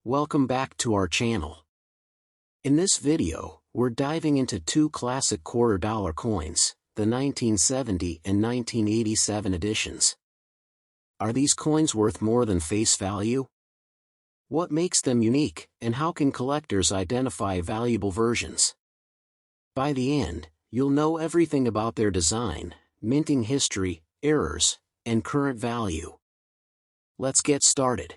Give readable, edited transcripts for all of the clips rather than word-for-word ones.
Welcome back to our channel. In this video, we're diving into two classic $quarter coins, the 1970 and 1987 editions. Are these coins worth more than face value? What makes them unique, and how can collectors identify valuable versions? By the end, you'll know everything about their design, minting history, errors, and current value. Let's get started.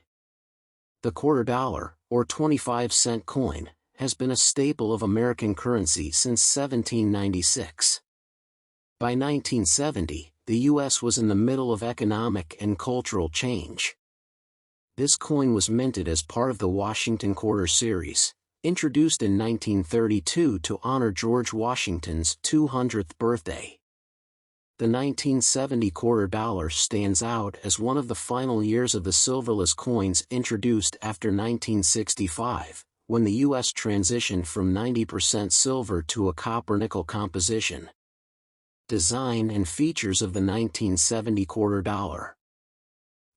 The $quarter, or 25-cent coin, has been a staple of American currency since 1796. By 1970, the U.S. was in the middle of economic and cultural change. This coin was minted as part of the Washington Quarter series, introduced in 1932 to honor George Washington's 200th birthday. The 1970 $quarter stands out as one of the final years of the silverless coins introduced after 1965, when the U.S. transitioned from 90% silver to a copper-nickel composition. Design and features of the 1970 $quarter.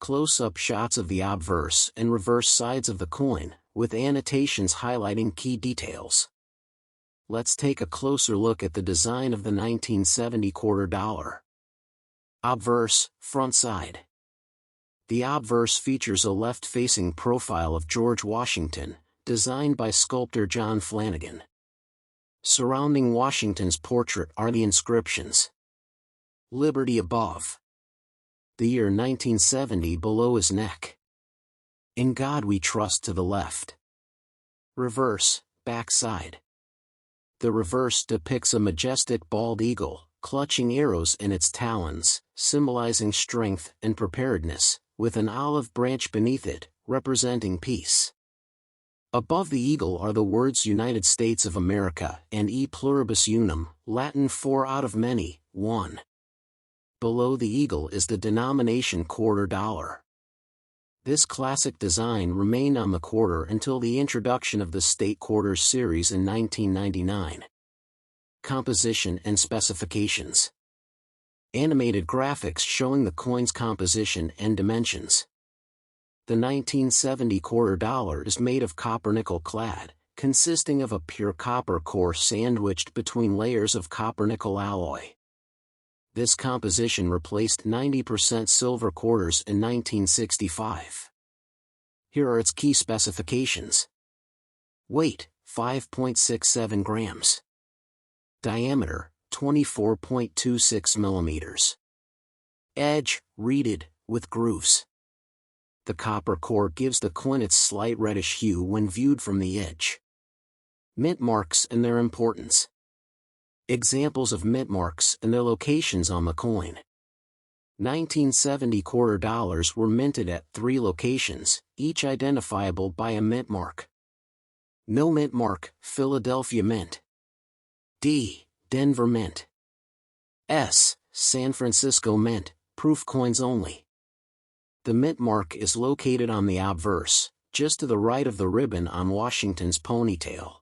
Close-up shots of the obverse and reverse sides of the coin, with annotations highlighting key details. Let's take a closer look at the design of the 1970 $quarter. Obverse, front side. The obverse features a left-facing profile of George Washington, designed by sculptor John Flanagan. Surrounding Washington's portrait are the inscriptions. Liberty above. The year 1970 below his neck. In God we trust to the left. Reverse, back side. The reverse depicts a majestic bald eagle, clutching arrows in its talons, symbolizing strength and preparedness, with an olive branch beneath it, representing peace. Above the eagle are the words United States of America and E pluribus unum, Latin four out of many, one. Below the eagle is the denomination $quarter. This classic design remained on the quarter until the introduction of the State Quarters series in 1999. Composition and specifications. Animated graphics showing the coin's composition and dimensions. The 1970 $quarter is made of copper-nickel clad, consisting of a pure copper core sandwiched between layers of copper-nickel alloy. This composition replaced 90% silver quarters in 1965. Here are its key specifications. Weight, 5.67 grams. Diameter, 24.26 millimeters. Edge, reeded, with grooves. The copper core gives the coin its slight reddish hue when viewed from the edge. Mint marks and their importance. Examples of mint marks and their locations on the coin. 1970 $quarter were minted at 3 locations, each identifiable by a mint mark. No mint mark, Philadelphia Mint. D. Denver Mint. S. San Francisco Mint, proof coins only. The mint mark is located on the obverse, just to the right of the ribbon on Washington's ponytail.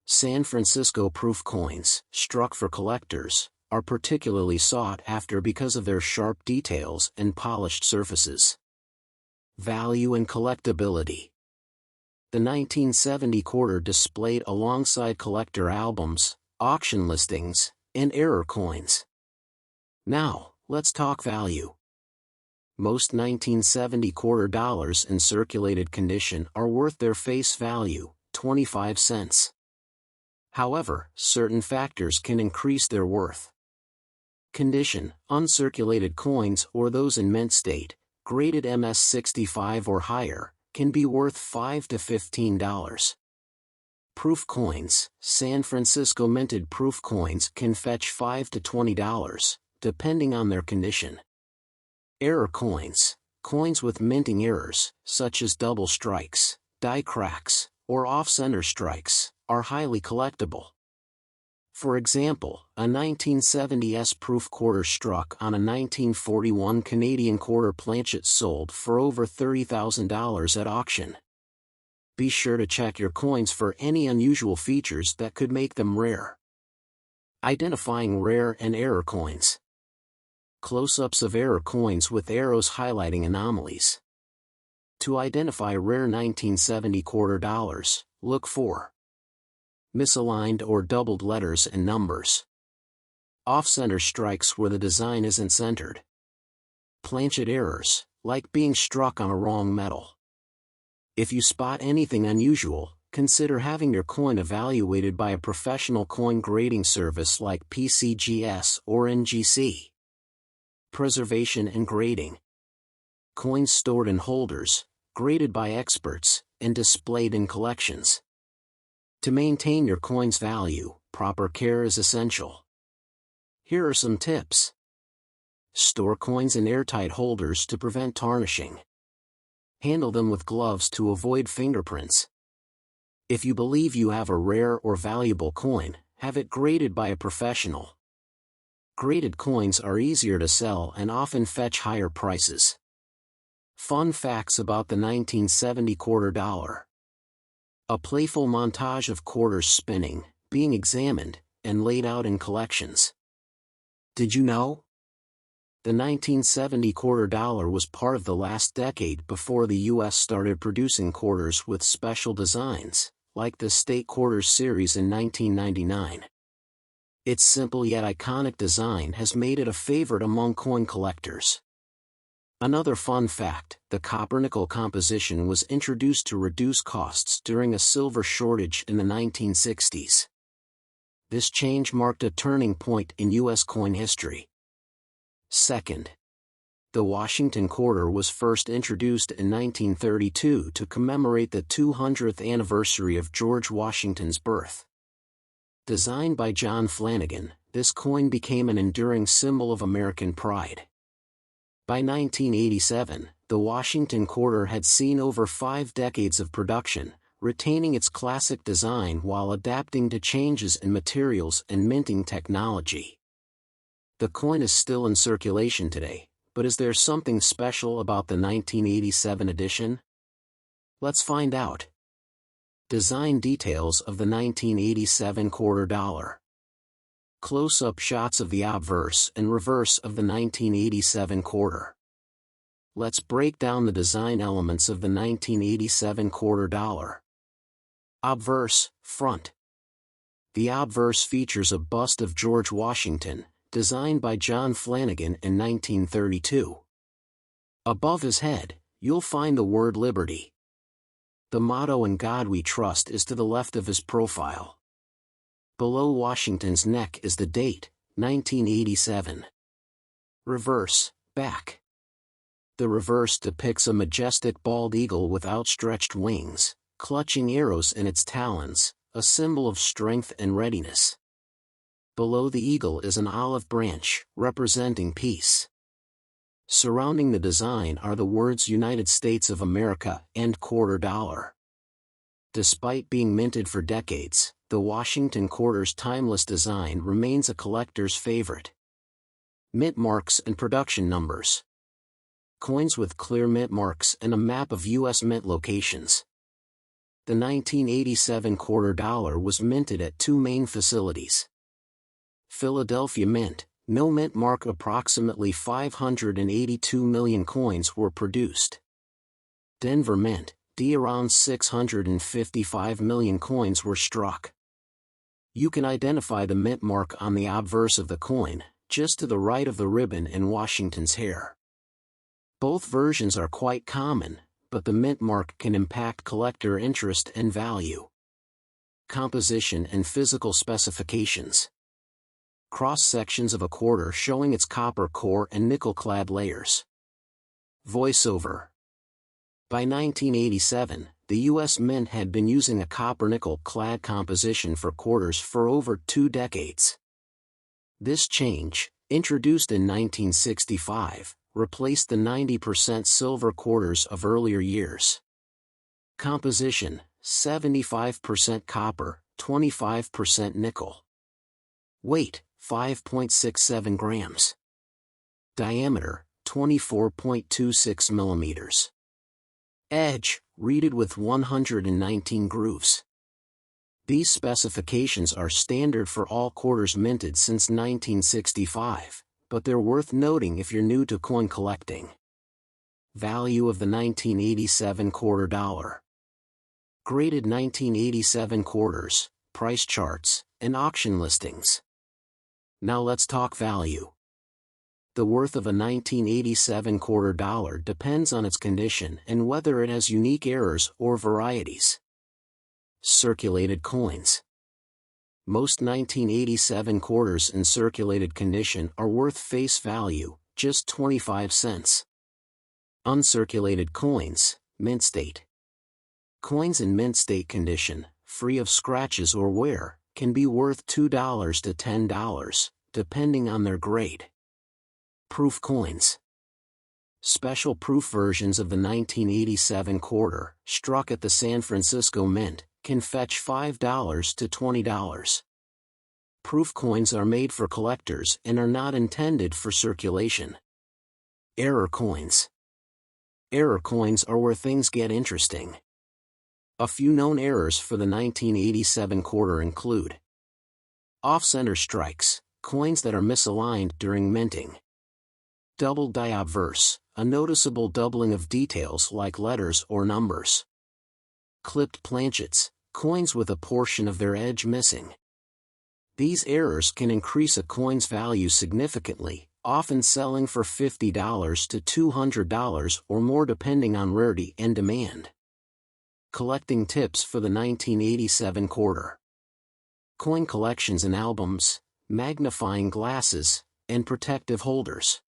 San Francisco proof coins, struck for collectors, are particularly sought after because of their sharp details and polished surfaces. Value and collectability. The 1970 $quarter displayed alongside collector albums, auction listings, and error coins. Now, let's talk value. Most 1970 $quarter in circulated condition are worth their face value, 25 cents. However, certain factors can increase their worth. Condition: uncirculated coins or those in mint state, graded MS65 or higher, can be worth $5 to $15. Proof coins: San Francisco minted proof coins can fetch $5 to $20, depending on their condition. Error coins: coins with minting errors, such as double strikes, die cracks, or off-center strikes, are highly collectible. For example, a 1970s proof quarter struck on a 1941 Canadian quarter planchet sold for over $30,000 at auction. Be sure to check your coins for any unusual features that could make them rare. Identifying rare and error coins. Close-ups of error coins with arrows highlighting anomalies. To identify rare 1970 quarter dollars, look for misaligned or doubled letters and numbers. Off-center strikes where the design isn't centered. Planchet errors, like being struck on a wrong metal. If you spot anything unusual, consider having your coin evaluated by a professional coin grading service like PCGS or NGC. Preservation and grading. Coins stored in holders, graded by experts, and displayed in collections. To maintain your coin's value, proper care is essential. Here are some tips. Store coins in airtight holders to prevent tarnishing. Handle them with gloves to avoid fingerprints. If you believe you have a rare or valuable coin, have it graded by a professional. Graded coins are easier to sell and often fetch higher prices. Fun facts about the 1970 quarter dollar. A playful montage of quarters spinning, being examined, and laid out in collections. Did you know? The 1970 quarter dollar was part of the last decade before the U.S. started producing quarters with special designs, like the State Quarters series in 1999. Its simple yet iconic design has made it a favorite among coin collectors. Another fun fact, the copper-nickel composition was introduced to reduce costs during a silver shortage in the 1960s. This change marked a turning point in U.S. coin history. Second, the Washington quarter was first introduced in 1932 to commemorate the 200th anniversary of George Washington's birth. Designed by John Flanagan, this coin became an enduring symbol of American pride. By 1987, the Washington quarter had seen over 5 decades of production, retaining its classic design while adapting to changes in materials and minting technology. The coin is still in circulation today, but is there something special about the 1987 edition? Let's find out. Design details of the 1987 quarter dollar. Close-up shots of the obverse and reverse of the 1987 quarter. Let's break down the design elements of the 1987 quarter dollar. Obverse, front. The obverse features a bust of George Washington, designed by John Flanagan in 1932. Above his head, you'll find the word Liberty. The motto "In God We Trust" is to the left of his profile. Below Washington's neck is the date, 1987. Reverse, back. The reverse depicts a majestic bald eagle with outstretched wings, clutching arrows in its talons, a symbol of strength and readiness. Below the eagle is an olive branch, representing peace. Surrounding the design are the words United States of America and quarter dollar. Despite being minted for decades, the Washington quarter's timeless design remains a collector's favorite. Mint marks and production numbers. Coins with clear mint marks and a map of U.S. mint locations. The 1987 quarter dollar was minted at 2 main facilities. Philadelphia Mint, no mint mark. Approximately 582 million coins were produced. Denver Mint, around 655 million coins were struck. You can identify the mint mark on the obverse of the coin, just to the right of the ribbon in Washington's hair. Both versions are quite common, but the mint mark can impact collector interest and value. Composition and physical specifications. Cross-sections of a quarter showing its copper core and nickel-clad layers. Voiceover. By 1987, the U.S. Mint had been using a copper-nickel-clad composition for quarters for over 2 decades. This change, introduced in 1965, replaced the 90% silver quarters of earlier years. Composition: 75% copper, 25% nickel. Weight: 5.67 grams. Diameter: 24.26 millimeters. Edge: reeded with 119 grooves. These specifications are standard for all quarters minted since 1965, but they're worth noting if you're new to coin collecting. Value of the 1987 quarter dollar. Graded 1987 quarters, price charts, and auction listings. Now let's talk value. The worth of a 1987 quarter dollar depends on its condition and whether it has unique errors or varieties. Circulated coins. Most 1987 quarters in circulated condition are worth face value, just 25 cents. Uncirculated coins, mint state. Coins in mint state condition, free of scratches or wear, can be worth $2 to $10, depending on their grade. Proof coins. Special proof versions of the 1987 quarter, struck at the San Francisco Mint, can fetch $5 to $20. Proof coins are made for collectors and are not intended for circulation. Error coins. Error coins are where things get interesting. A few known errors for the 1987 quarter include off-center strikes, coins that are misaligned during minting. Double die obverse, a noticeable doubling of details like letters or numbers. Clipped planchets, coins with a portion of their edge missing. These errors can increase a coin's value significantly, often selling for $50 to $200 or more depending on rarity and demand. Collecting tips for the 1987 quarter. Coin collections and albums, magnifying glasses, and protective holders.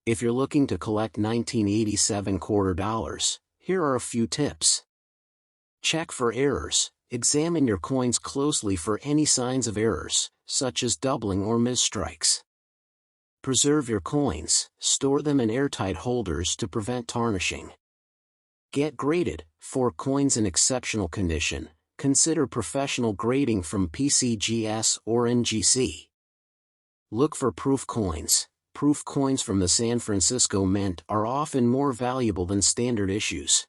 If you're looking to collect 1987 quarter dollars, here are a few tips. Check for errors. Examine your coins closely for any signs of errors, such as doubling or misstrikes. Preserve your coins. Store them in airtight holders to prevent tarnishing. Get graded. For coins in exceptional condition, consider professional grading from PCGS or NGC. Look for proof coins. Proof coins from the San Francisco Mint are often more valuable than standard issues.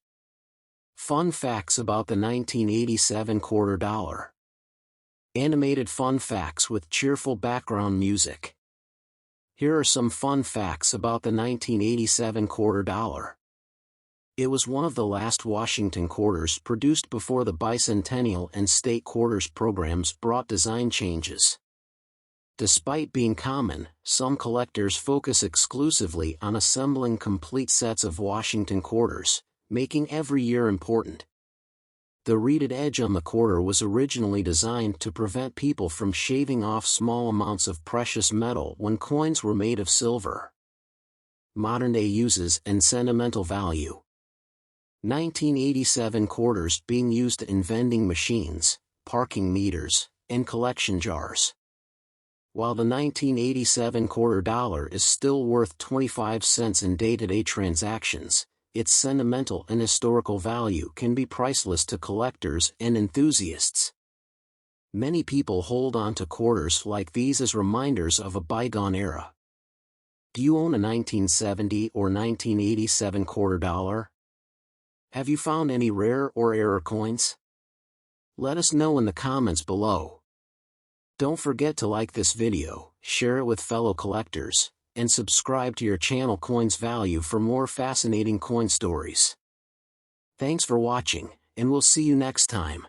Fun facts about the 1987 quarter dollar. Animated fun facts with cheerful background music. Here are some fun facts about the 1987 quarter dollar. It was one of the last Washington quarters produced before the bicentennial and state quarters programs brought design changes. Despite being common, some collectors focus exclusively on assembling complete sets of Washington quarters, making every year important. The reeded edge on the quarter was originally designed to prevent people from shaving off small amounts of precious metal when coins were made of silver. Modern-day uses and sentimental value. 1987 quarters being used in vending machines, parking meters, and collection jars. While the 1987 quarter dollar is still worth 25 cents in day-to-day transactions, its sentimental and historical value can be priceless to collectors and enthusiasts. Many people hold on to quarters like these as reminders of a bygone era. Do you own a 1970 or 1987 quarter dollar? Have you found any rare or error coins? Let us know in the comments below. Don't forget to like this video, share it with fellow collectors, and subscribe to your channel Coins Value for more fascinating coin stories. Thanks for watching, and we'll see you next time.